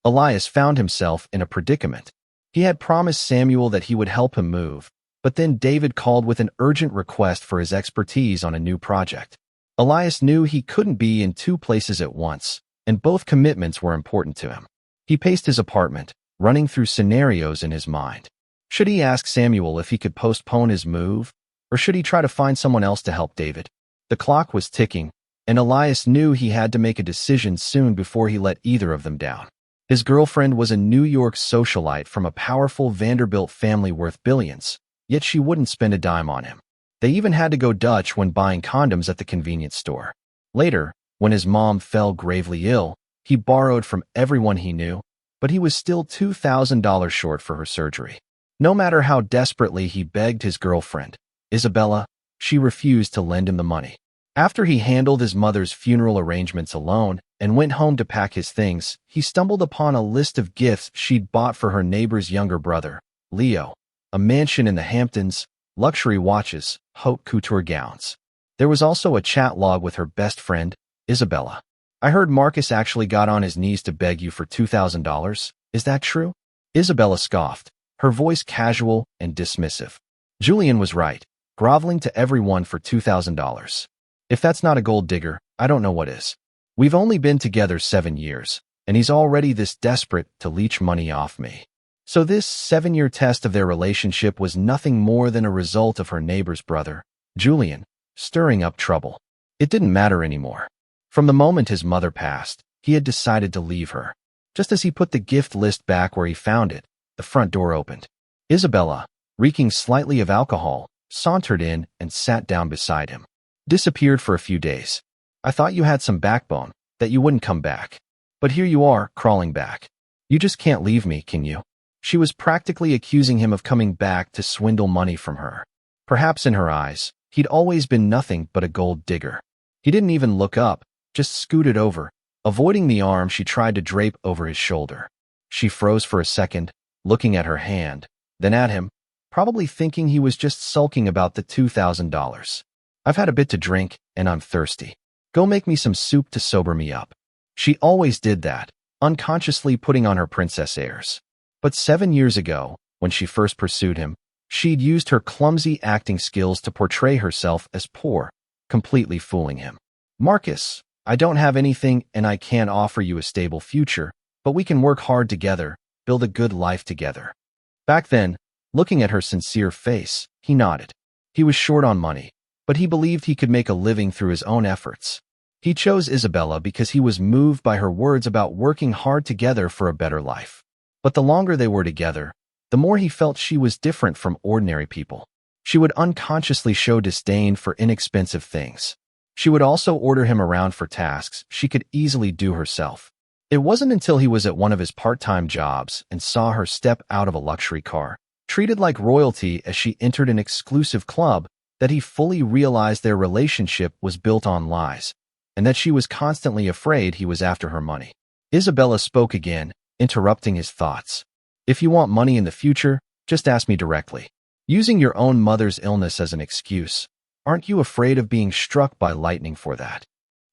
Elias found himself in a predicament. He had promised Samuel that he would help him move, but then David called with an urgent request for his expertise on a new project. Elias knew he couldn't be in two places at once, and both commitments were important to him. He paced his apartment, running through scenarios in his mind. Should he ask Samuel if he could postpone his move, or should he try to find someone else to help David? The clock was ticking, and Elias knew he had to make a decision soon before he let either of them down. His girlfriend was a New York socialite from a powerful Vanderbilt family worth billions, yet she wouldn't spend a dime on him. They even had to go Dutch when buying condoms at the convenience store. Later, when his mom fell gravely ill, he borrowed from everyone he knew, but he was still $2,000 short for her surgery. No matter how desperately he begged his girlfriend, Isabella, she refused to lend him the money. After he handled his mother's funeral arrangements alone and went home to pack his things, he stumbled upon a list of gifts she'd bought for her neighbor's younger brother, Leo: a mansion in the Hamptons, luxury watches, haute couture gowns. There was also a chat log with her best friend, Isabella. "I heard Marcus actually got on his knees to beg you for $2,000. Is that true?" Isabella scoffed, her voice casual and dismissive. Julian was right, groveling to everyone for $2,000. If that's not a gold digger, I don't know what is. We've only been together 7 years, and he's already this desperate to leech money off me. So this 7-year test of their relationship was nothing more than a result of her neighbor's brother, Julian, stirring up trouble. It didn't matter anymore. From the moment his mother passed, he had decided to leave her. Just as he put the gift list back where he found it, the front door opened. Isabella, reeking slightly of alcohol, sauntered in and sat down beside him. "Disappeared for a few days. I thought you had some backbone, that you wouldn't come back. But here you are, crawling back. You just can't leave me, can you?" She was practically accusing him of coming back to swindle money from her. Perhaps in her eyes, he'd always been nothing but a gold digger. He didn't even look up, just scooted over, avoiding the arm she tried to drape over his shoulder. She froze for a second, looking at her hand, then at him, probably thinking he was just sulking about the $2,000. "I've had a bit to drink, and I'm thirsty. Go make me some soup to sober me up." She always did that, unconsciously putting on her princess airs. But 7 years ago, when she first pursued him, she'd used her clumsy acting skills to portray herself as poor, completely fooling him. "Marcus, I don't have anything and I can't offer you a stable future, but we can work hard together, build a good life together." Back then, looking at her sincere face, he nodded. He was short on money, but he believed he could make a living through his own efforts. He chose Isabella because he was moved by her words about working hard together for a better life. But the longer they were together, the more he felt she was different from ordinary people. She would unconsciously show disdain for inexpensive things. She would also order him around for tasks she could easily do herself. It wasn't until he was at one of his part-time jobs and saw her step out of a luxury car, treated like royalty as she entered an exclusive club, that he fully realized their relationship was built on lies, and that she was constantly afraid he was after her money. Isabella spoke again, interrupting his thoughts. "If you want money in the future, just ask me directly. Using your own mother's illness as an excuse, aren't you afraid of being struck by lightning for that?"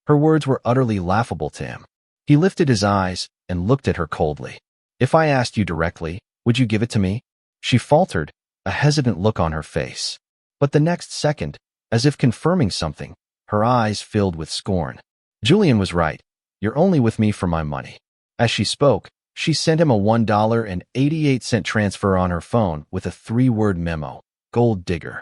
Her words were utterly laughable to him. He lifted his eyes and looked at her coldly. "If I asked you directly, would you give it to me?" She faltered, a hesitant look on her face. But the next second, as if confirming something, her eyes filled with scorn. "Julian was right. You're only with me for my money." As she spoke, she sent him a $1.88 transfer on her phone with a 3-word memo: "Gold digger."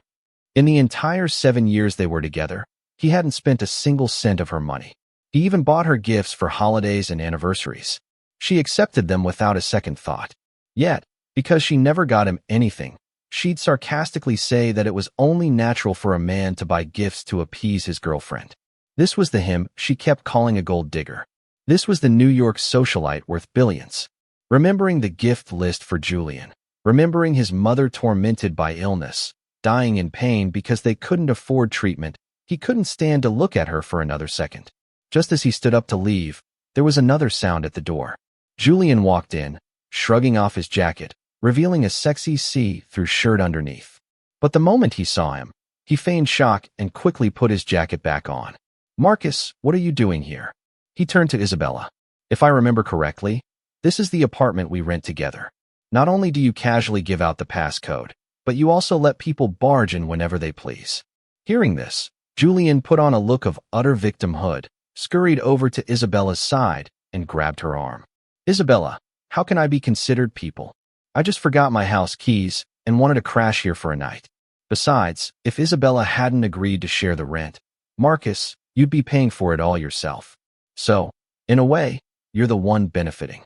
In the entire 7 years they were together, he hadn't spent a single cent of her money. He even bought her gifts for holidays and anniversaries. She accepted them without a second thought. Yet, because she never got him anything, she'd sarcastically say that it was only natural for a man to buy gifts to appease his girlfriend. This was the him she kept calling a gold digger. This was the New York socialite worth billions. Remembering the gift list for Julian, remembering his mother tormented by illness, dying in pain because they couldn't afford treatment, he couldn't stand to look at her for another second. Just as he stood up to leave, there was another sound at the door. Julian walked in, shrugging off his jacket, revealing a sexy see-through shirt underneath. But the moment he saw him, he feigned shock and quickly put his jacket back on. "Marcus, what are you doing here?" He turned to Isabella. "If I remember correctly, This is the apartment we rent together. Not only do you casually give out the passcode, but you also let people barge in whenever they please." Hearing this, Julian put on a look of utter victimhood, scurried over to Isabella's side, and grabbed her arm. "Isabella, how can I be considered people? I just forgot my house keys and wanted to crash here for a night. Besides, if Isabella hadn't agreed to share the rent, Marcus, you'd be paying for it all yourself. So, in a way, you're the one benefiting."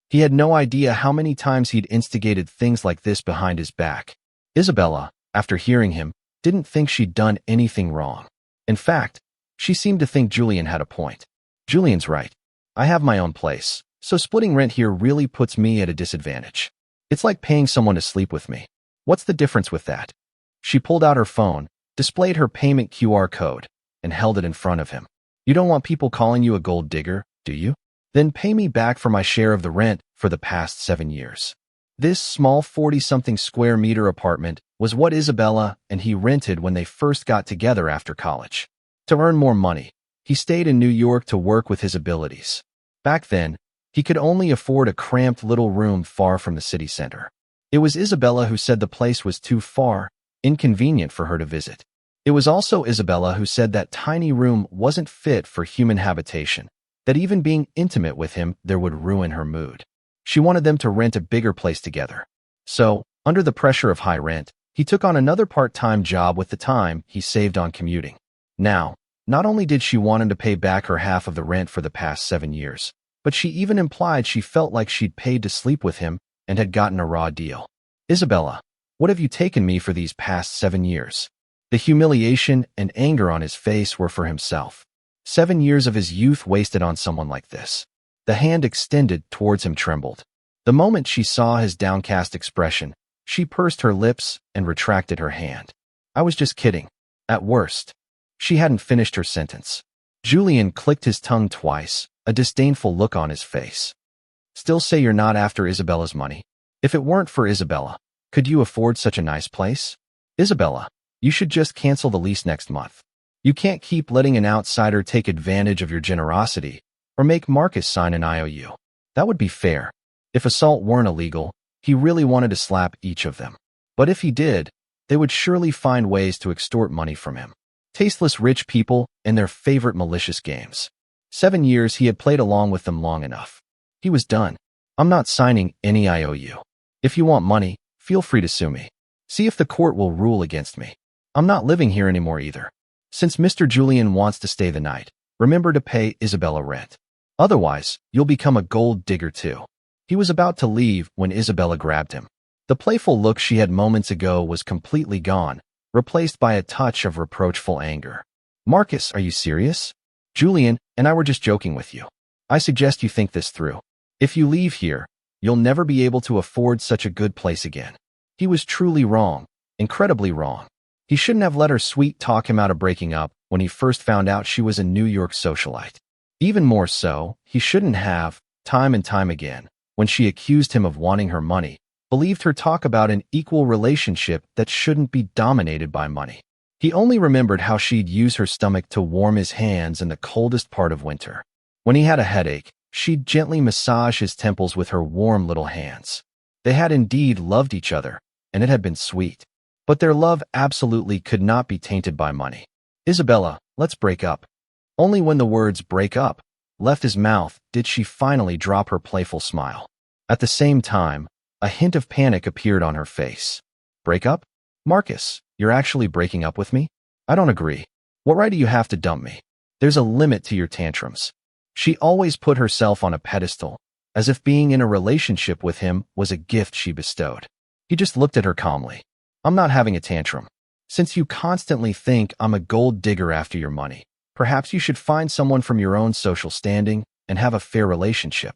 He had no idea how many times he'd instigated things like this behind his back. Isabella, after hearing him, didn't think she'd done anything wrong. In fact, she seemed to think Julian had a point. "Julian's right. I have my own place, so splitting rent here really puts me at a disadvantage. It's like paying someone to sleep with me. What's the difference with that?" She pulled out her phone, displayed her payment QR code, and held it in front of him. "You don't want people calling you a gold digger, do you? Then pay me back for my share of the rent for the past 7 years." This small 40-something square meter apartment was what Isabella and he rented when they first got together after college. To earn more money, he stayed in New York to work with his abilities. Back then, he could only afford a cramped little room far from the city center. It was Isabella who said the place was too far, inconvenient for her to visit. It was also Isabella who said that tiny room wasn't fit for human habitation, that even being intimate with him there would ruin her mood. She wanted them to rent a bigger place together. So, under the pressure of high rent, he took on another part-time job with the time he saved on commuting. Now, not only did she want him to pay back her half of the rent for the past 7 years, but she even implied she felt like she'd paid to sleep with him and had gotten a raw deal. "Isabella, what have you taken me for these past 7 years?" The humiliation and anger on his face were for himself. 7 years of his youth wasted on someone like this. The hand extended towards him trembled. The moment she saw his downcast expression, she pursed her lips and retracted her hand. "I was just kidding. At worst." She hadn't finished her sentence. Julian clicked his tongue twice, a disdainful look on his face. "Still say you're not after Isabella's money? If it weren't for Isabella, could you afford such a nice place? Isabella, you should just cancel the lease next month. You can't keep letting an outsider take advantage of your generosity or make Marcus sign an IOU. That would be fair. If assault weren't illegal, he really wanted to slap each of them. But if he did, they would surely find ways to extort money from him. Tasteless rich people and their favorite malicious games. 7 years he had played along with them long enough. He was done. "I'm not signing any IOU. If you want money, feel free to sue me. See if the court will rule against me. I'm not living here anymore either. Since Mr. Julian wants to stay the night, remember to pay Isabella rent. Otherwise, you'll become a gold digger too." He was about to leave when Isabella grabbed him. The playful look she had moments ago was completely gone, replaced by a touch of reproachful anger. "Marcus, are you serious? Julian and I were just joking with you. I suggest you think this through. If you leave here, you'll never be able to afford such a good place again." He was truly wrong, incredibly wrong. He shouldn't have let her sweet talk him out of breaking up when he first found out she was a New York socialite. Even more so, he shouldn't have, time and time again, when she accused him of wanting her money, believed her talk about an equal relationship that shouldn't be dominated by money. He only remembered how she'd use her stomach to warm his hands in the coldest part of winter. When he had a headache, she'd gently massage his temples with her warm little hands. They had indeed loved each other, and it had been sweet. But their love absolutely could not be tainted by money. "Isabella, let's break up." Only when the words "break up" left his mouth did she finally drop her playful smile. At the same time, a hint of panic appeared on her face. "Break up? Marcus, you're actually breaking up with me? I don't agree. What right do you have to dump me? There's a limit to your tantrums." She always put herself on a pedestal, as if being in a relationship with him was a gift she bestowed. He just looked at her calmly. "I'm not having a tantrum. Since you constantly think I'm a gold digger after your money, perhaps you should find someone from your own social standing and have a fair relationship."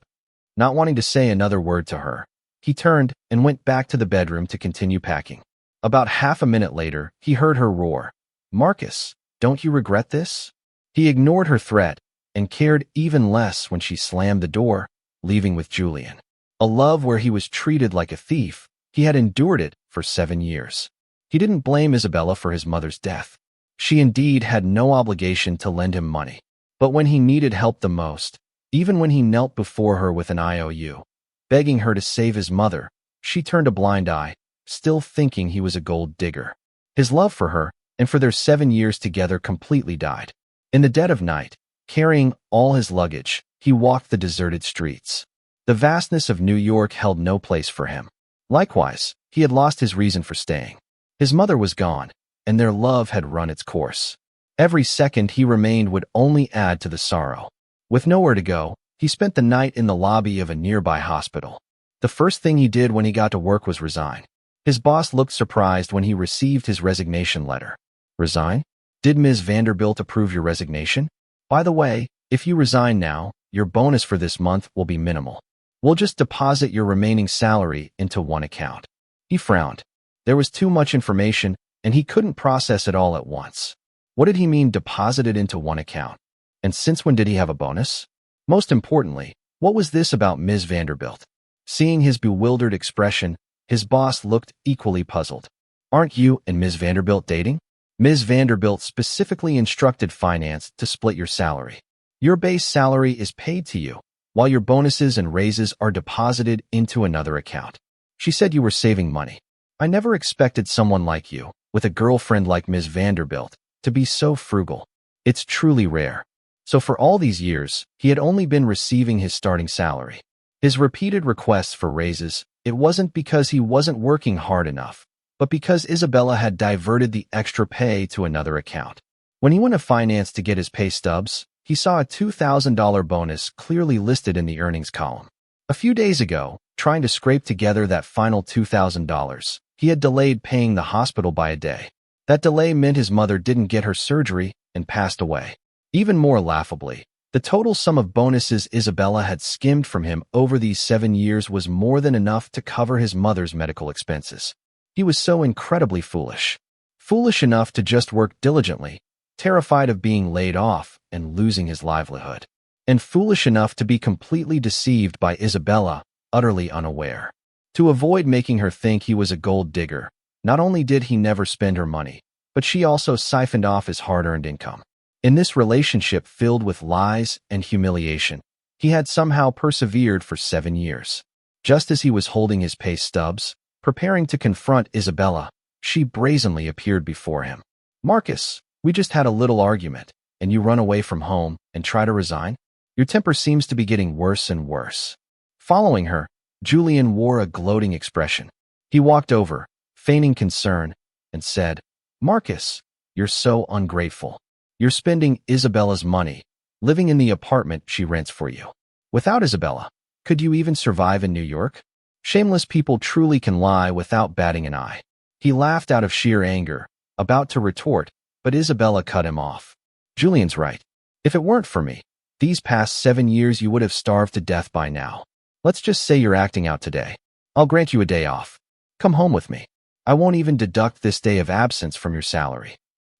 Not wanting to say another word to her, he turned and went back to the bedroom to continue packing. About half a minute later, he heard her roar, "Marcus, don't you regret this?" He ignored her threat and cared even less when she slammed the door, leaving with Julian. A love where he was treated like a thief, he had endured it for 7 years. He didn't blame Isabella for his mother's death. She indeed had no obligation to lend him money. But when he needed help the most, even when he knelt before her with an IOU, begging her to save his mother. She turned a blind eye, still thinking he was a gold digger. His love for her, and for their 7 years together, completely died. In the dead of night, carrying all his luggage, he walked the deserted streets. The vastness of New York held no place for him. Likewise, he had lost his reason for staying. His mother was gone, and their love had run its course. Every second he remained would only add to the sorrow. With nowhere to go, he spent the night in the lobby of a nearby hospital. The first thing he did when he got to work was resign. His boss looked surprised when he received his resignation letter. Resign? Did Ms. Vanderbilt approve your resignation? By the way, if you resign now, your bonus for this month will be minimal. We'll just deposit your remaining salary into one account. He frowned. There was too much information, and he couldn't process it all at once. What did he mean deposited into one account? And since when did he have a bonus? Most importantly, what was this about Ms. Vanderbilt? Seeing his bewildered expression, his boss looked equally puzzled. Aren't you and Ms. Vanderbilt dating? Ms. Vanderbilt specifically instructed finance to split your salary. Your base salary is paid to you, while your bonuses and raises are deposited into another account. She said you were saving money. I never expected someone like you, with a girlfriend like Ms. Vanderbilt, to be so frugal. It's truly rare. So for all these years, he had only been receiving his starting salary. His repeated requests for raises, it wasn't because he wasn't working hard enough, but because Isabella had diverted the extra pay to another account. When he went to finance to get his pay stubs, he saw a $2,000 bonus clearly listed in the earnings column. A few days ago, trying to scrape together that final $2,000, he had delayed paying the hospital by a day. That delay meant his mother didn't get her surgery and passed away. Even more laughably, the total sum of bonuses Isabella had skimmed from him over these 7 years was more than enough to cover his mother's medical expenses. He was so incredibly foolish. Foolish enough to just work diligently, terrified of being laid off and losing his livelihood. And foolish enough to be completely deceived by Isabella, utterly unaware. To avoid making her think he was a gold digger, not only did he never spend her money, but she also siphoned off his hard-earned income. In this relationship filled with lies and humiliation, he had somehow persevered for 7 years. Just as he was holding his pay stubs, preparing to confront Isabella, she brazenly appeared before him. Marcus, we just had a little argument, and you run away from home and try to resign? Your temper seems to be getting worse and worse. Following her, Julian wore a gloating expression. He walked over, feigning concern, and said, Marcus, you're so ungrateful. You're spending Isabella's money, living in the apartment she rents for you. Without Isabella, could you even survive in New York? Shameless people truly can lie without batting an eye. He laughed out of sheer anger, about to retort, but Isabella cut him off. Julian's right. If it weren't for me, these past 7 years you would have starved to death by now. Let's just say you're acting out today. I'll grant you a day off. Come home with me. I won't even deduct this day of absence from your salary.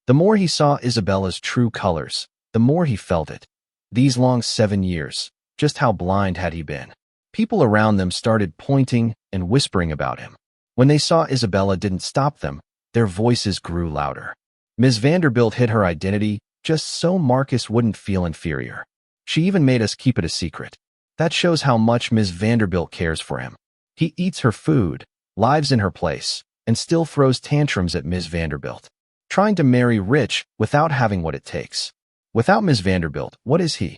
The more he saw Isabella's true colors, the more he felt it. These long 7 years, just how blind had he been? People around them started pointing and whispering about him. When they saw Isabella didn't stop them, their voices grew louder. Ms. Vanderbilt hid her identity just so Marcus wouldn't feel inferior. She even made us keep it a secret. That shows how much Ms. Vanderbilt cares for him. He eats her food, lives in her place, and still throws tantrums at Ms. Vanderbilt. Trying to marry rich without having what it takes. Without Ms. Vanderbilt, what is he?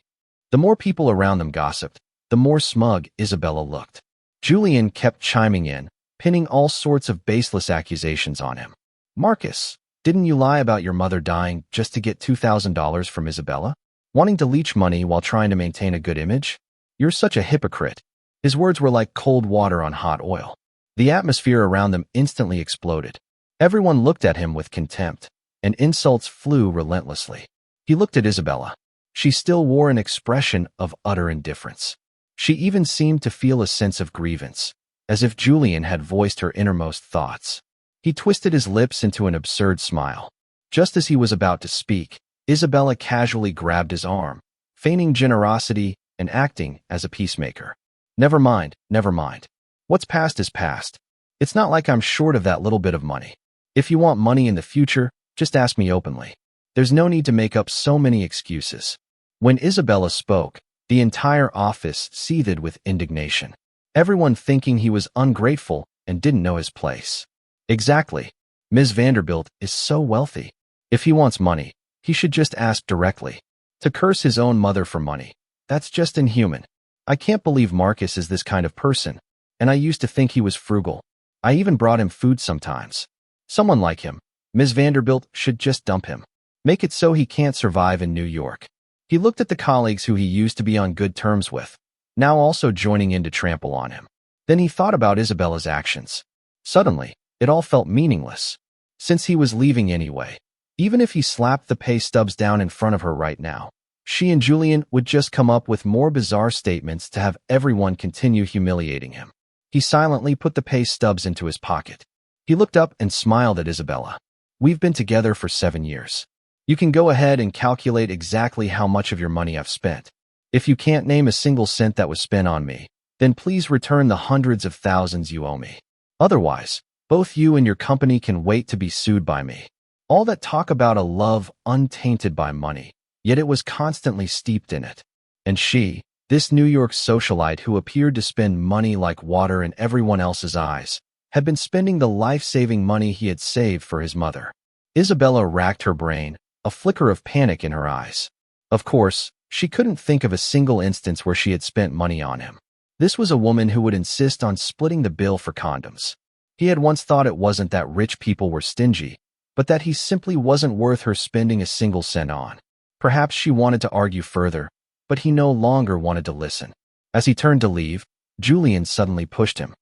The more people around them gossiped, the more smug Isabella looked. Julian kept chiming in, pinning all sorts of baseless accusations on him. Marcus, didn't you lie about your mother dying just to get $2,000 from Isabella? Wanting to leech money while trying to maintain a good image? You're such a hypocrite. His words were like cold water on hot oil. The atmosphere around them instantly exploded. Everyone looked at him with contempt, and insults flew relentlessly. He looked at Isabella. She still wore an expression of utter indifference. She even seemed to feel a sense of grievance, as if Julian had voiced her innermost thoughts. He twisted his lips into an absurd smile. Just as he was about to speak, Isabella casually grabbed his arm, feigning generosity and acting as a peacemaker. Never mind, never mind. What's past is past. It's not like I'm short of that little bit of money. If you want money in the future, just ask me openly. There's no need to make up so many excuses. When Isabella spoke, the entire office seethed with indignation. everyone thinking he was ungrateful and didn't know his place. Exactly. Ms. Vanderbilt is so wealthy. If he wants money, he should just ask directly. To curse his own mother for money, that's just inhuman. I can't believe Marcus is this kind of person, and I used to think he was frugal. I even brought him food sometimes. Someone like him, Ms. Vanderbilt, should just dump him. Make it so he can't survive in New York. He looked at the colleagues who he used to be on good terms with, now also joining in to trample on him. Then he thought about Isabella's actions. Suddenly, it all felt meaningless. Since he was leaving anyway, even if he slapped the pay stubs down in front of her right now, she and Julian would just come up with more bizarre statements to have everyone continue humiliating him. He silently put the pay stubs into his pocket. He looked up and smiled at Isabella. We've been together for 7 years. You can go ahead and calculate exactly how much of your money I've spent. If you can't name a single cent that was spent on me, then please return the hundreds of thousands you owe me. Otherwise, both you and your company can wait to be sued by me. All that talk about a love untainted by money, yet it was constantly steeped in it. And she, this New York socialite who appeared to spend money like water in everyone else's eyes, had been spending the life-saving money he had saved for his mother. Isabella racked her brain, a flicker of panic in her eyes. Of course, she couldn't think of a single instance where she had spent money on him. This was a woman who would insist on splitting the bill for condoms. He had once thought it wasn't that rich people were stingy, but that he simply wasn't worth her spending a single cent on. Perhaps she wanted to argue further, but he no longer wanted to listen. As he turned to leave, Julian suddenly pushed him.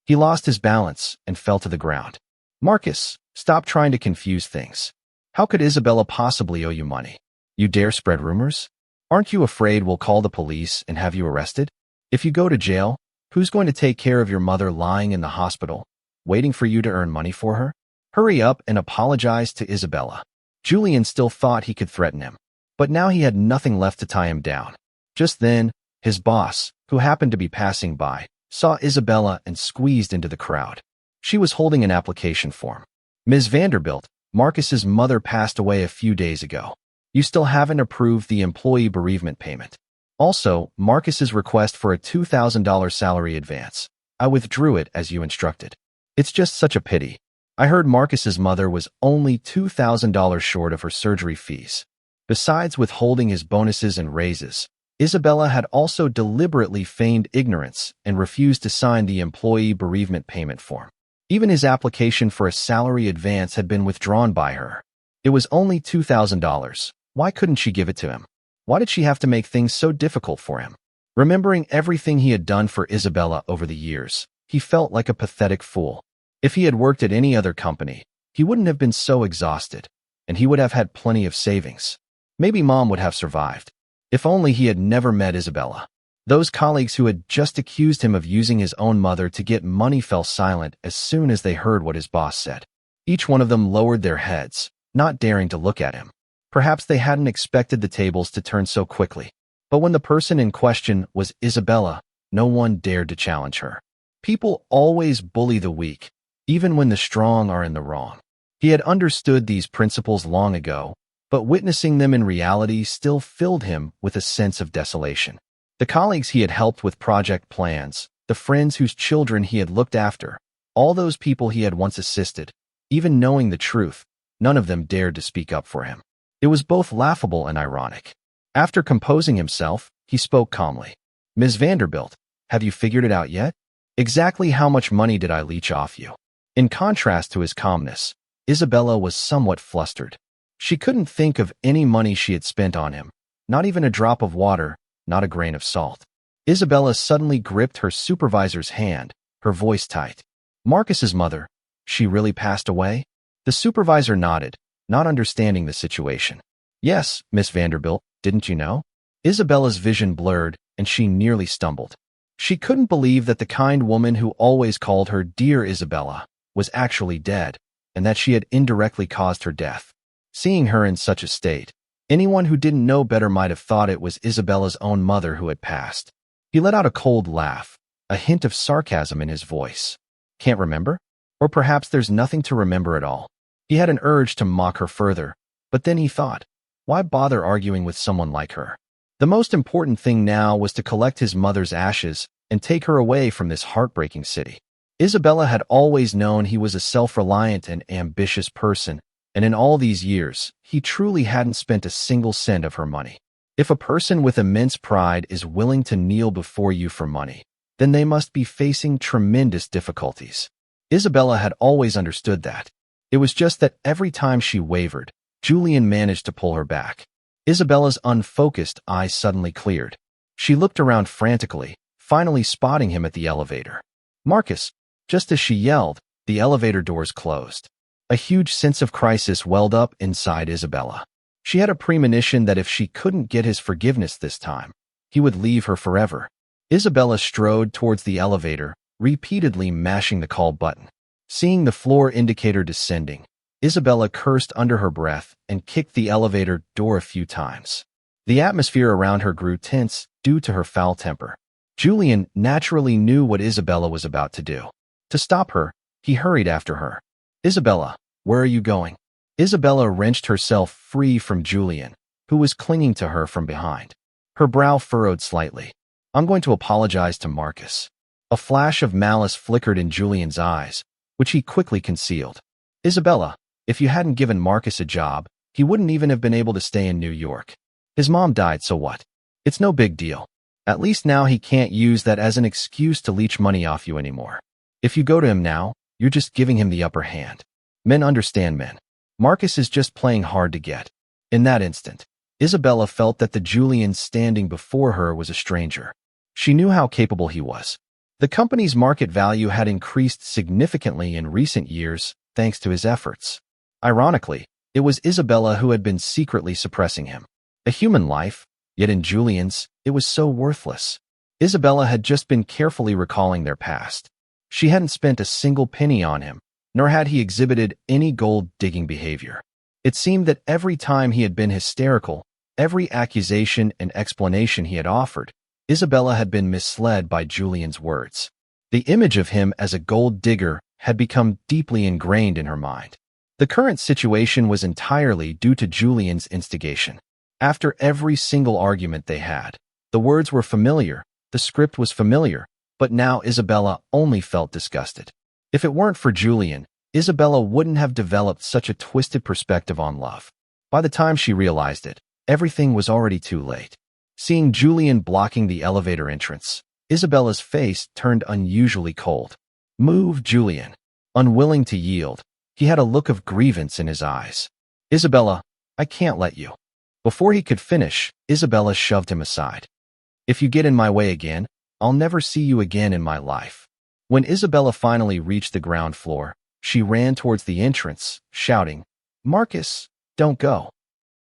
He lost his balance and fell to the ground. Marcus, stop trying to confuse things. How could Isabella possibly owe you money? You dare spread rumors? Aren't you afraid we'll call the police and have you arrested? If you go to jail, who's going to take care of your mother lying in the hospital, waiting for you to earn money for her? Hurry up and apologize to Isabella. Julian still thought he could threaten him, but now he had nothing left to tie him down. Just then, his boss, who happened to be passing by, saw Isabella and squeezed into the crowd. She was holding an application form. Ms. Vanderbilt, Marcus's mother passed away a few days ago. You still haven't approved the employee bereavement payment. Also, Marcus's request for a $2,000 salary advance. I withdrew it as you instructed. It's just such a pity. I heard Marcus's mother was only $2,000 short of her surgery fees. Besides withholding his bonuses and raises, Isabella had also deliberately feigned ignorance and refused to sign the employee bereavement payment form. Even his application for a salary advance had been withdrawn by her. It was only $2,000. Why couldn't she give it to him? Why did she have to make things so difficult for him? Remembering everything he had done for Isabella over the years, he felt like a pathetic fool. If he had worked at any other company, he wouldn't have been so exhausted, and he would have had plenty of savings. Maybe Mom would have survived. If only he had never met Isabella. Those colleagues who had just accused him of using his own mother to get money fell silent as soon as they heard what his boss said. Each one of them lowered their heads, not daring to look at him. Perhaps they hadn't expected the tables to turn so quickly. But when the person in question was Isabella, no one dared to challenge her. People always bully the weak, even when the strong are in the wrong. He had understood these principles long ago, but witnessing them in reality still filled him with a sense of desolation. The colleagues he had helped with project plans, the friends whose children he had looked after, all those people he had once assisted, even knowing the truth, none of them dared to speak up for him. It was both laughable and ironic. After composing himself, he spoke calmly. Ms. Vanderbilt, have you figured it out yet? Exactly how much money did I leech off you? In contrast to his calmness, Isabella was somewhat flustered. She couldn't think of any money she had spent on him, not even a drop of water, not a grain of salt. Isabella suddenly gripped her supervisor's hand, her voice tight. Marcus's mother, she really passed away? The supervisor nodded, not understanding the situation. Yes, Miss Vanderbilt, didn't you know? Isabella's vision blurred, and she nearly stumbled. She couldn't believe that the kind woman who always called her Dear Isabella was actually dead, and that she had indirectly caused her death. Seeing her in such a state, anyone who didn't know better might have thought it was Isabella's own mother who had passed. He let out a cold laugh, a hint of sarcasm in his voice. Can't remember? Or perhaps there's nothing to remember at all. He had an urge to mock her further, but then he thought, why bother arguing with someone like her? The most important thing now was to collect his mother's ashes and take her away from this heartbreaking city. Isabella had always known he was a self-reliant and ambitious person, and in all these years, he truly hadn't spent a single cent of her money. If a person with immense pride is willing to kneel before you for money, then they must be facing tremendous difficulties. Isabella had always understood that. It was just that every time she wavered, Julian managed to pull her back. Isabella's unfocused eyes suddenly cleared. She looked around frantically, finally spotting him at the elevator. "Marcus!" Just as she yelled, the elevator doors closed. A huge sense of crisis welled up inside Isabella. She had a premonition that if she couldn't get his forgiveness this time, he would leave her forever. Isabella strode towards the elevator, repeatedly mashing the call button. Seeing the floor indicator descending, Isabella cursed under her breath and kicked the elevator door a few times. The atmosphere around her grew tense due to her foul temper. Julian naturally knew what Isabella was about to do. To stop her, he hurried after her. "Isabella, where are you going?" Isabella wrenched herself free from Julian, who was clinging to her from behind. Her brow furrowed slightly. "I'm going to apologize to Marcus." A flash of malice flickered in Julian's eyes, which he quickly concealed. "Isabella, if you hadn't given Marcus a job, he wouldn't even have been able to stay in New York. His mom died, so what? It's no big deal. At least now he can't use that as an excuse to leech money off you anymore. If you go to him now, you're just giving him the upper hand. Men understand men. Marcus is just playing hard to get." In that instant, Isabella felt that the Julian standing before her was a stranger. She knew how capable he was. The company's market value had increased significantly in recent years thanks to his efforts. Ironically, it was Isabella who had been secretly suppressing him. A human life, yet in Julian's, it was so worthless. Isabella had just been carefully recalling their past. She hadn't spent a single penny on him, nor had he exhibited any gold-digging behavior. It seemed that every time he had been hysterical, every accusation and explanation he had offered, Isabella had been misled by Julian's words. The image of him as a gold digger had become deeply ingrained in her mind. The current situation was entirely due to Julian's instigation. After every single argument they had, the words were familiar, the script was familiar, but now Isabella only felt disgusted. If it weren't for Julian, Isabella wouldn't have developed such a twisted perspective on love. By the time she realized it, everything was already too late. Seeing Julian blocking the elevator entrance, Isabella's face turned unusually cold. "Move, Julian." Unwilling to yield, he had a look of grievance in his eyes. "Isabella, I can't let you." Before he could finish, Isabella shoved him aside. "If you get in my way again, I'll never see you again in my life." When Isabella finally reached the ground floor, she ran towards the entrance, shouting, "Marcus, don't go."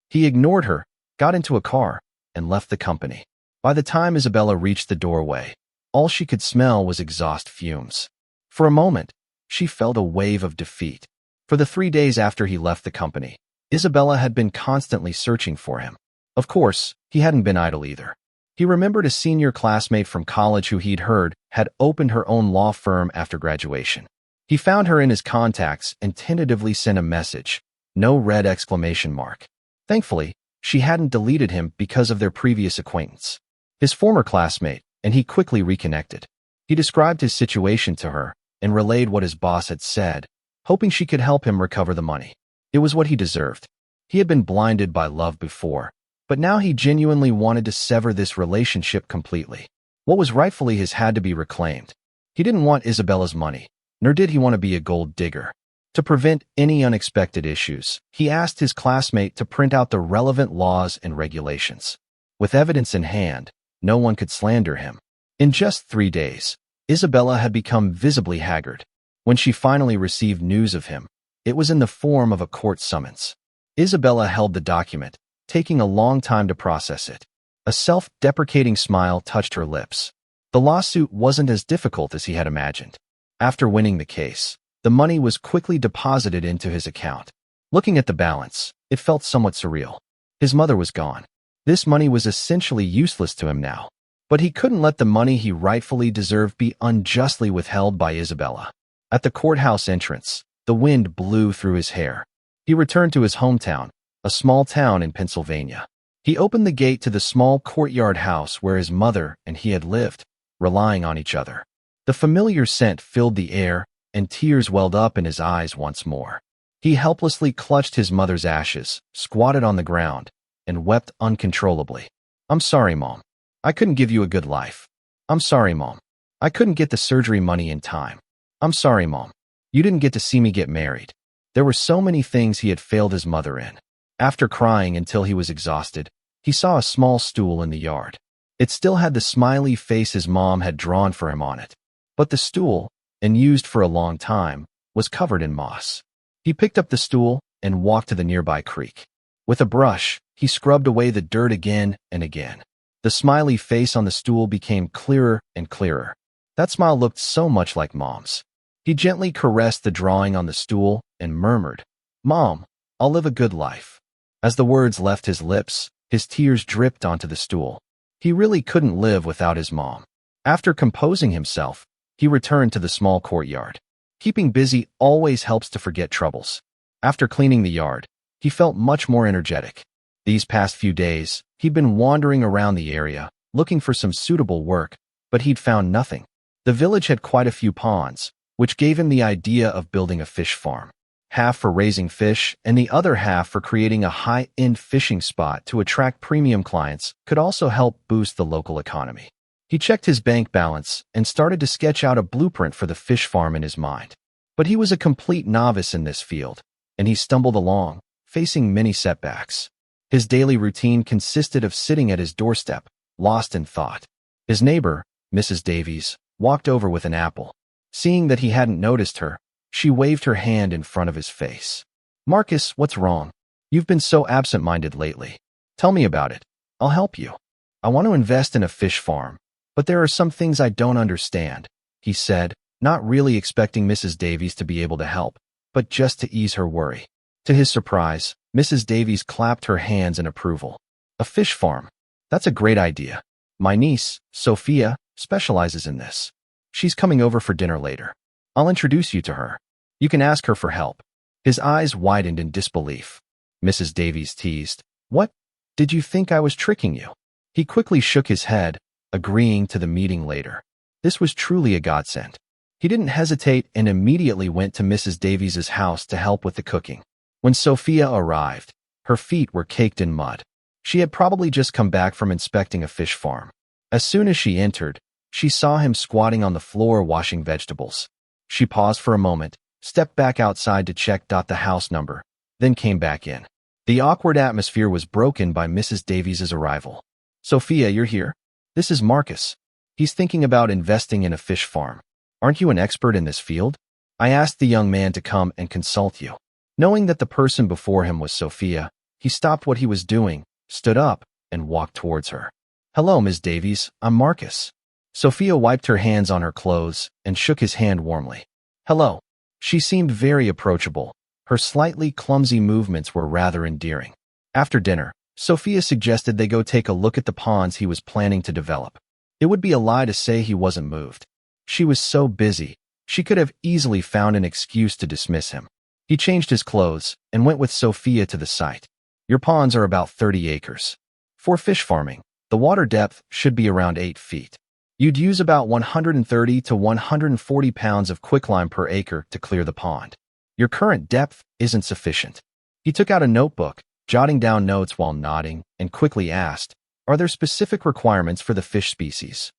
He ignored her, got into a car, and left the company. By the time Isabella reached the doorway, all she could smell was exhaust fumes. For a moment, she felt a wave of defeat. For the 3 days after he left the company, Isabella had been constantly searching for him. Of course, he hadn't been idle either. He remembered a senior classmate from college who he'd heard had opened her own law firm after graduation. He found her in his contacts and tentatively sent a message, no red exclamation mark. Thankfully, she hadn't deleted him because of their previous acquaintance. His former classmate, and he quickly reconnected. He described his situation to her and relayed what his boss had said, hoping she could help him recover the money. It was what he deserved. He had been blinded by love before, but now he genuinely wanted to sever this relationship completely. What was rightfully his had to be reclaimed. He didn't want Isabella's money, nor did he want to be a gold digger. To prevent any unexpected issues, he asked his classmate to print out the relevant laws and regulations. With evidence in hand, no one could slander him. In just 3 days, Isabella had become visibly haggard. When she finally received news of him, it was in the form of a court summons. Isabella held the document, taking a long time to process it. A self-deprecating smile touched her lips. The lawsuit wasn't as difficult as he had imagined. After winning the case, the money was quickly deposited into his account. Looking at the balance, it felt somewhat surreal. His mother was gone. This money was essentially useless to him now. But he couldn't let the money he rightfully deserved be unjustly withheld by Isabella. At the courthouse entrance, the wind blew through his hair. He returned to his hometown, a small town in Pennsylvania. He opened the gate to the small courtyard house where his mother and he had lived. relying on each other. The familiar scent filled the air, and tears welled up in his eyes once more. He helplessly clutched his mother's ashes, squatted on the ground, and wept uncontrollably. "I'm sorry, Mom. I couldn't give you a good life. I'm sorry, Mom. I couldn't get the surgery money in time. I'm sorry, Mom. You didn't get to see me get married." There were so many things he had failed his mother in. After crying until he was exhausted, he saw a small stool in the yard. It still had the smiley face his mom had drawn for him on it. But the stool, unused for a long time, was covered in moss. He picked up the stool and walked to the nearby creek. With a brush, he scrubbed away the dirt again and again. The smiley face on the stool became clearer and clearer. That smile looked so much like Mom's. He gently caressed the drawing on the stool and murmured, "Mom, I'll live a good life." As the words left his lips, his tears dripped onto the stool. He really couldn't live without his mom. After composing himself, he returned to the small courtyard. Keeping busy always helps to forget troubles. After cleaning the yard, he felt much more energetic. These past few days, he'd been wandering around the area, looking for some suitable work, but he'd found nothing. The village had quite a few ponds, which gave him the idea of building a fish farm. Half for raising fish and the other half for creating a high-end fishing spot to attract premium clients could also help boost the local economy. He checked his bank balance and started to sketch out a blueprint for the fish farm in his mind. But he was a complete novice in this field, and he stumbled along, facing many setbacks. His daily routine consisted of sitting at his doorstep, lost in thought. His neighbor, Mrs. Davies, walked over with an apple. Seeing that he hadn't noticed her, she waved her hand in front of his face. "Marcus, what's wrong? You've been so absent-minded lately. Tell me about it. I'll help you. I want to invest in a fish farm, but there are some things I don't understand," he said, not really expecting Mrs. Davies to be able to help, but just to ease her worry. To his surprise, Mrs. Davies clapped her hands in approval. "A fish farm? That's a great idea. My niece, Sophia, specializes in this. She's coming over for dinner later. I'll introduce you to her. You can ask her for help." His eyes widened in disbelief. Mrs. Davies teased, "What? Did you think I was tricking you?" He quickly shook his head, agreeing to the meeting later. This was truly a godsend. He didn't hesitate and immediately went to Mrs. Davies's house to help with the cooking. When Sophia arrived, her feet were caked in mud. She had probably just come back from inspecting a fish farm. As soon as she entered, she saw him squatting on the floor washing vegetables. She paused for a moment, stepped back outside to check the house number, then came back in. The awkward atmosphere was broken by Mrs. Davies's arrival. "Sophia, you're here? This is Marcus. He's thinking about investing in a fish farm. Aren't you an expert in this field? I asked the young man to come and consult you." Knowing that the person before him was Sophia, he stopped what he was doing, stood up, and walked towards her. "Hello, Ms. Davies, I'm Marcus." Sophia wiped her hands on her clothes and shook his hand warmly. "Hello." She seemed very approachable. Her slightly clumsy movements were rather endearing. After dinner, Sophia suggested they go take a look at the ponds he was planning to develop. It would be a lie to say he wasn't moved. She was so busy, she could have easily found an excuse to dismiss him. He changed his clothes and went with Sophia to the site. "Your ponds are about 30 acres. For fish farming, the water depth should be around 8 feet. You'd use about 130 to 140 pounds of quicklime per acre to clear the pond. Your current depth isn't sufficient." He took out a notebook, jotting down notes while nodding, and quickly asked, "Are there specific requirements for the fish species?"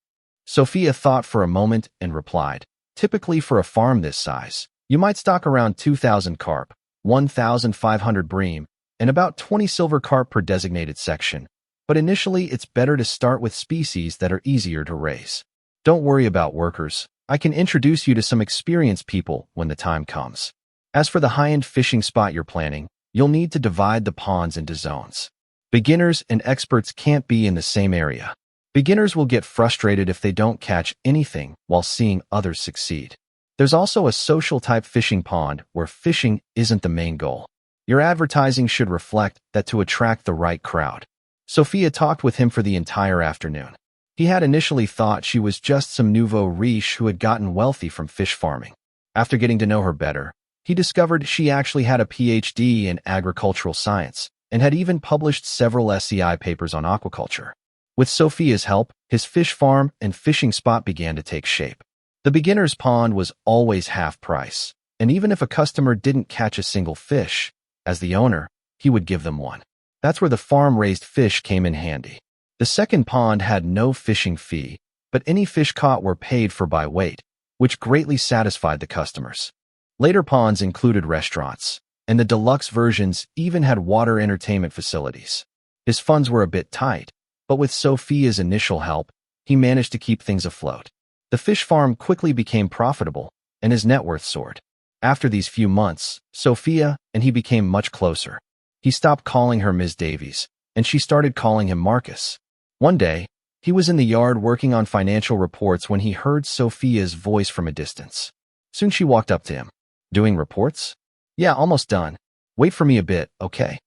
Sophia thought for a moment and replied, "Typically for a farm this size, you might stock around 2,000 carp, 1,500 bream, and about 20 silver carp per designated section. But initially, it's better to start with species that are easier to raise. Don't worry about workers. I can introduce you to some experienced people when the time comes. As for the high-end fishing spot you're planning, you'll need to divide the ponds into zones. Beginners and experts can't be in the same area. Beginners will get frustrated if they don't catch anything while seeing others succeed. There's also a social-type fishing pond where fishing isn't the main goal. Your advertising should reflect that to attract the right crowd." Sophia talked with him for the entire afternoon. He had initially thought she was just some nouveau riche who had gotten wealthy from fish farming. After getting to know her better, he discovered she actually had a PhD in agricultural science and had even published several SCI papers on aquaculture. With Sophia's help, his fish farm and fishing spot began to take shape. The beginner's pond was always half price, and even if a customer didn't catch a single fish, as the owner, he would give them one. That's where the farm-raised fish came in handy. The second pond had no fishing fee, but any fish caught were paid for by weight, which greatly satisfied the customers. Later ponds included restaurants, and the deluxe versions even had water entertainment facilities. His funds were a bit tight, but with Sophia's initial help, he managed to keep things afloat. The fish farm quickly became profitable, and his net worth soared. After these few months, Sophia and he became much closer. He stopped calling her Ms. Davies, and she started calling him Marcus. One day, he was in the yard working on financial reports when he heard Sophia's voice from a distance. Soon she walked up to him. "Doing reports?" "Yeah, almost done. Wait for me a bit, okay?"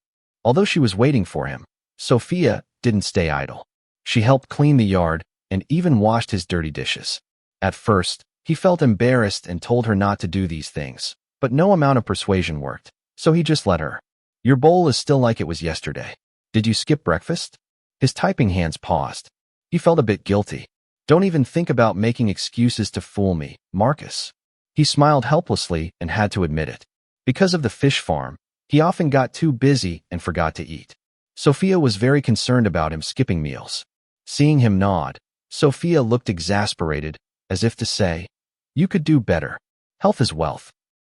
Although she was waiting for him, Sophia didn't stay idle. She helped clean the yard and even washed his dirty dishes. At first, he felt embarrassed and told her not to do these things, but no amount of persuasion worked, so he just let her. "Your bowl is still like it was yesterday. Did you skip breakfast?" His typing hands paused. He felt a bit guilty. "Don't even think about making excuses to fool me, Marcus." He smiled helplessly and had to admit it. Because of the fish farm, he often got too busy and forgot to eat. Sophia was very concerned about him skipping meals. Seeing him nod, Sophia looked exasperated, as if to say, "You could do better. Health is wealth."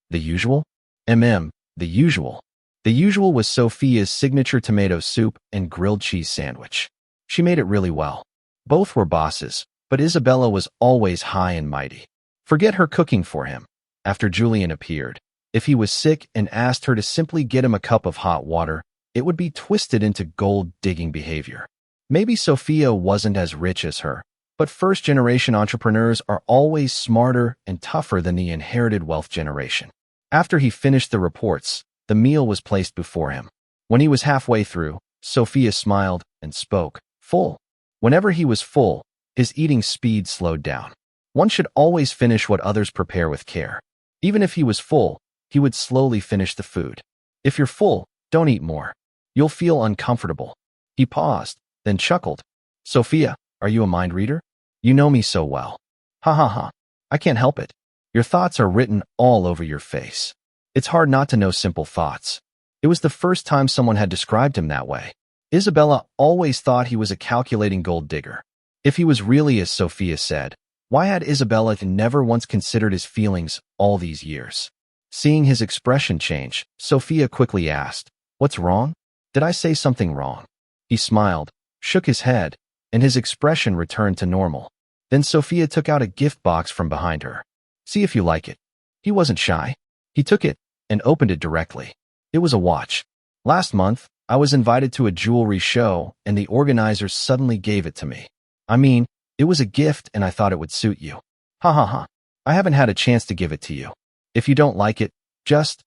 The usual? The usual. The usual was Sophia's signature tomato soup and grilled cheese sandwich. She made it really well. Both were bosses, but Isabella was always high and mighty. Forget her cooking for him. After Julian appeared, if he was sick and asked her to simply get him a cup of hot water, it would be twisted into gold-digging behavior. Maybe Sophia wasn't as rich as her, but first-generation entrepreneurs are always smarter and tougher than the inherited wealth generation. After he finished the reports, the meal was placed before him. When he was halfway through, Sophia smiled and spoke, "Full." Whenever he was full, his eating speed slowed down. One should always finish what others prepare with care. Even if he was full, he would slowly finish the food. If you're full, don't eat more. You'll feel uncomfortable. He paused, then chuckled. "Sophia, are you a mind reader? You know me so well." "Ha ha ha. I can't help it. Your thoughts are written all over your face. It's hard not to know simple thoughts." It was the first time someone had described him that way. Isabella always thought he was a calculating gold digger. If he was really as Sophia said, why had Isabella never once considered his feelings all these years? Seeing his expression change, Sophia quickly asked, "What's wrong? Did I say something wrong?" He smiled, shook his head, and his expression returned to normal. Then Sophia took out a gift box from behind her. "See if you like it." He wasn't shy. He took it and opened it directly. It was a watch. "Last month, I was invited to a jewelry show, and the organizers suddenly gave it to me. I mean, it was a gift and I thought it would suit you. Ha ha ha. I haven't had a chance to give it to you. If you don't like it, just,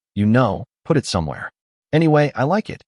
put it somewhere. Anyway, I like it."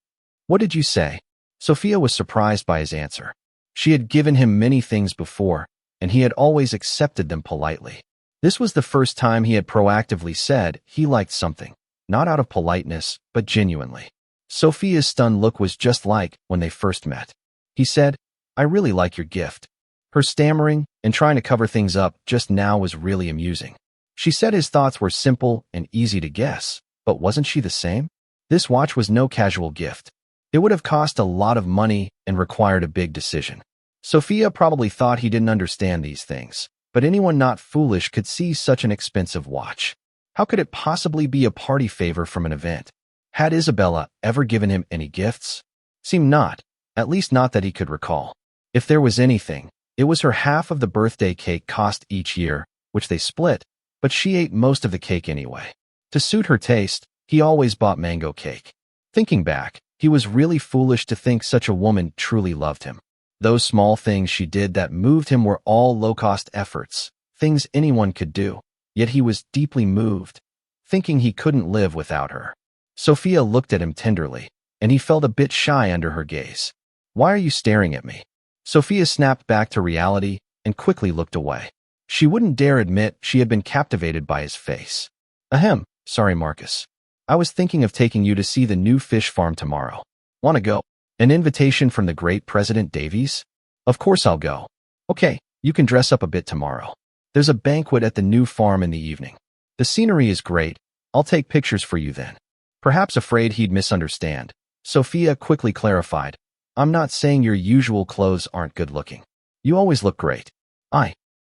"What did you say?" Sophia was surprised by his answer. She had given him many things before, and he had always accepted them politely. This was the first time he had proactively said he liked something, not out of politeness, but genuinely. Sophia's stunned look was just like when they first met. He said, "I really like your gift." Her stammering and trying to cover things up just now was really amusing. She said his thoughts were simple and easy to guess, but wasn't she the same? This watch was no casual gift. It would have cost a lot of money and required a big decision. Sophia probably thought he didn't understand these things, but anyone not foolish could see such an expensive watch. How could it possibly be a party favor from an event? Had Isabella ever given him any gifts? Seemed not, at least not that he could recall. If there was anything, it was her half of the birthday cake cost each year, which they split, but she ate most of the cake anyway. To suit her taste, he always bought mango cake. Thinking back, he was really foolish to think such a woman truly loved him. Those small things she did that moved him were all low-cost efforts, things anyone could do, yet he was deeply moved, thinking he couldn't live without her. Sophia looked at him tenderly, and he felt a bit shy under her gaze. "Why are you staring at me?" Sophia snapped back to reality and quickly looked away. She wouldn't dare admit she had been captivated by his face. "Ahem, sorry Marcus. I was thinking of taking you to see the new fish farm tomorrow. Want to go?" An invitation from the great President Davies? Of course I'll go. Okay, you can dress up a bit tomorrow. There's a banquet at the new farm in the evening. The scenery is great. I'll take pictures for you then. Perhaps afraid he'd misunderstand, Sophia quickly clarified. I'm not saying your usual clothes aren't good looking. You always look great.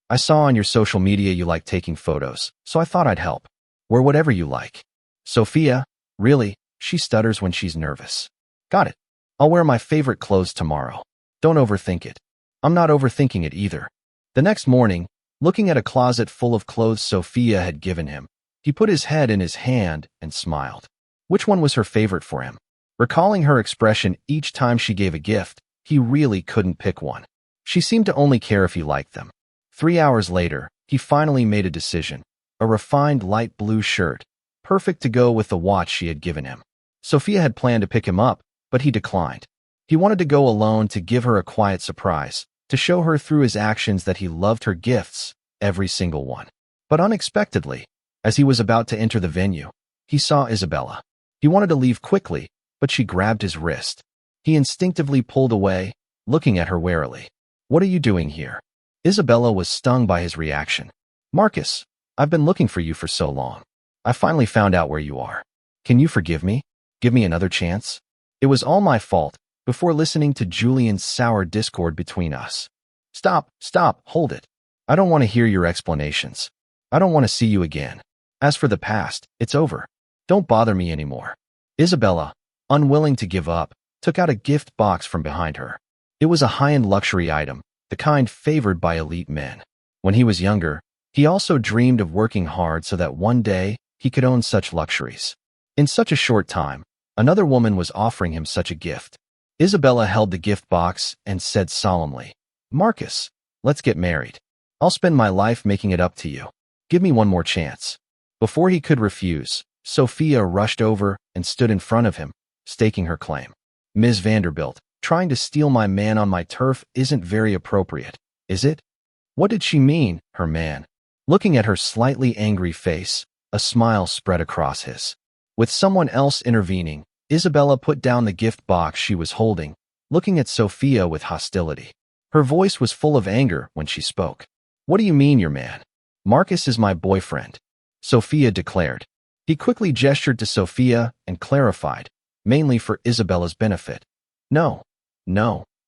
I saw on your social media you like taking photos, so I thought I'd help. Wear whatever you like. Sophia, really, she stutters when she's nervous. Got it. I'll wear my favorite clothes tomorrow. Don't overthink it. I'm not overthinking it either. The next morning, looking at a closet full of clothes Sophia had given him, he put his head in his hand and smiled. Which one was her favorite for him? Recalling her expression each time she gave a gift, he really couldn't pick one. She seemed to only care if he liked them. 3 hours later, he finally made a decision. A refined light blue shirt, perfect to go with the watch she had given him. Sophia had planned to pick him up, but he declined. He wanted to go alone to give her a quiet surprise, to show her through his actions that he loved her gifts, every single one. But unexpectedly, as he was about to enter the venue, he saw Isabella. He wanted to leave quickly, but she grabbed his wrist. He instinctively pulled away, looking at her warily. What are you doing here? Isabella was stung by his reaction. Marcus, I've been looking for you for so long. I finally found out where you are. Can you forgive me? Give me another chance? It was all my fault, before listening to Julian's sour discord between us. Stop, hold it. I don't want to hear your explanations. I don't want to see you again. As for the past, it's over. Don't bother me anymore. Isabella, unwilling to give up, took out a gift box from behind her. It was a high-end luxury item, the kind favored by elite men. When he was younger, he also dreamed of working hard so that one day he could own such luxuries. In such a short time, another woman was offering him such a gift. Isabella held the gift box and said solemnly, Marcus, let's get married. I'll spend my life making it up to you. Give me one more chance. Before he could refuse, Sophia rushed over and stood in front of him, staking her claim. Ms. Vanderbilt, trying to steal my man on my turf isn't very appropriate, is it? What did she mean, her man? Looking at her slightly angry face, a smile spread across his. With someone else intervening, Isabella put down the gift box she was holding, looking at Sophia with hostility. Her voice was full of anger when she spoke. What do you mean, your man? Marcus is my boyfriend, Sophia declared. He quickly gestured to Sophia and clarified, mainly for Isabella's benefit. No,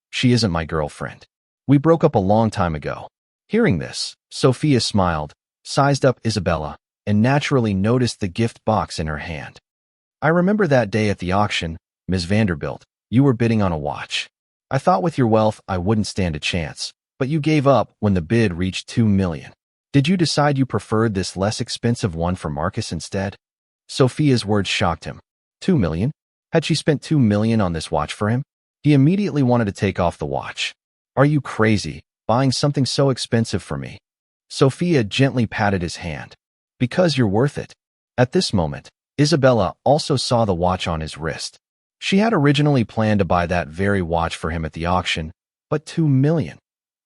she isn't my girlfriend. We broke up a long time ago. Hearing this, Sophia smiled, sized up Isabella, and naturally noticed the gift box in her hand. I remember that day at the auction, Ms. Vanderbilt, you were bidding on a watch. I thought with your wealth I wouldn't stand a chance, but you gave up when the bid reached $2 million. Did you decide you preferred this less expensive one for Marcus instead? Sophia's words shocked him. $2 million? Had she spent $2 million on this watch for him? He immediately wanted to take off the watch. Are you crazy, buying something so expensive for me? Sophia gently patted his hand. Because you're worth it. At this moment, Isabella also saw the watch on his wrist. She had originally planned to buy that very watch for him at the auction, but $2 million.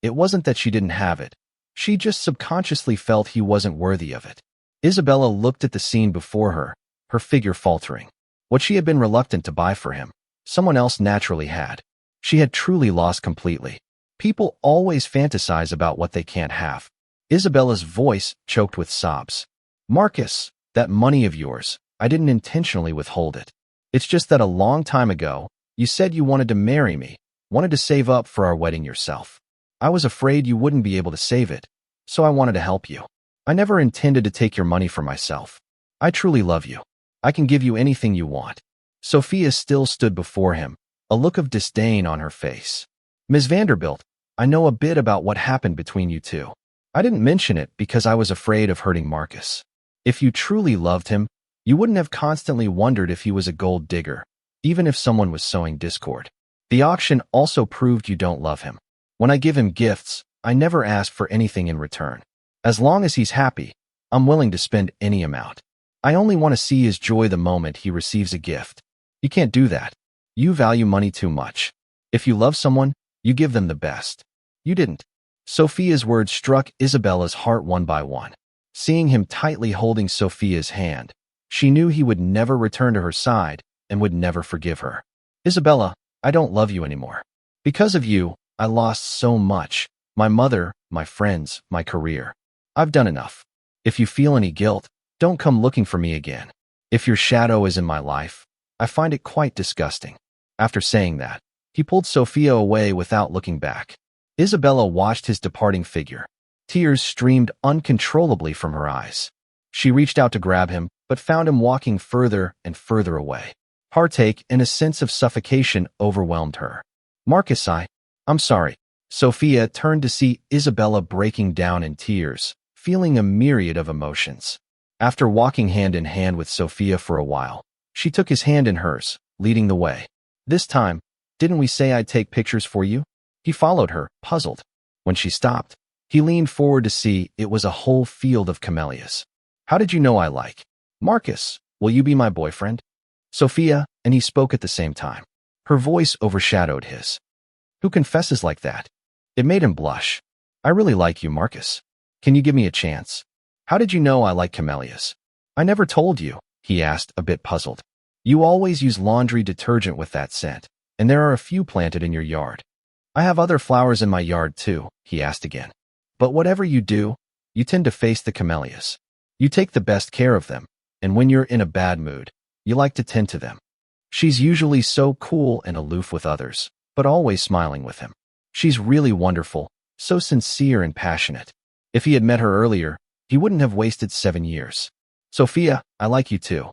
It wasn't that she didn't have it. She just subconsciously felt he wasn't worthy of it. Isabella looked at the scene before her, her figure faltering. What she had been reluctant to buy for him, someone else naturally had. She had truly lost completely. People always fantasize about what they can't have. Isabella's voice choked with sobs. Marcus, that money of yours, I didn't intentionally withhold it. It's just that a long time ago, you said you wanted to marry me, wanted to save up for our wedding yourself. I was afraid you wouldn't be able to save it, so I wanted to help you. I never intended to take your money for myself. I truly love you. I can give you anything you want. Sophia still stood before him, a look of disdain on her face. Ms. Vanderbilt, I know a bit about what happened between you two. I didn't mention it because I was afraid of hurting Marcus. If you truly loved him, you wouldn't have constantly wondered if he was a gold digger, even if someone was sowing discord. The auction also proved you don't love him. When I give him gifts, I never ask for anything in return. As long as he's happy, I'm willing to spend any amount. I only want to see his joy the moment he receives a gift. You can't do that. You value money too much. If you love someone, you give them the best. You didn't. Sophia's words struck Isabella's heart one by one. Seeing him tightly holding Sophia's hand, she knew he would never return to her side and would never forgive her. Isabella, I don't love you anymore. Because of you, I lost so much. My mother, my friends, my career. I've done enough. If you feel any guilt, don't come looking for me again. If your shadow is in my life, I find it quite disgusting." After saying that, he pulled Sophia away without looking back. Isabella watched his departing figure. Tears streamed uncontrollably from her eyes. She reached out to grab him, but found him walking further and further away. Heartache and a sense of suffocation overwhelmed her. "Marcus, I'm sorry." Sophia turned to see Isabella breaking down in tears, feeling a myriad of emotions. After walking hand in hand with Sophia for a while, she took his hand in hers, leading the way. "This time, didn't we say I'd take pictures for you?" He followed her, puzzled. When she stopped, he leaned forward to see it was a whole field of camellias. "How did you know I like? Marcus, will you be my boyfriend?" Sophia, and he spoke at the same time. Her voice overshadowed his. "Who confesses like that?" It made him blush. "I really like you, Marcus. Can you give me a chance?" "How did you know I like camellias?" "I never told you," he asked, a bit puzzled. "You always use laundry detergent with that scent, and there are a few planted in your yard." "I have other flowers in my yard too," he asked again. "But whatever you do, you tend to face the camellias. You take the best care of them, and when you're in a bad mood, you like to tend to them." She's usually so cool and aloof with others, but always smiling with him. She's really wonderful, so sincere and passionate. If he had met her earlier, he wouldn't have wasted 7 years. "Sophia, I like you too."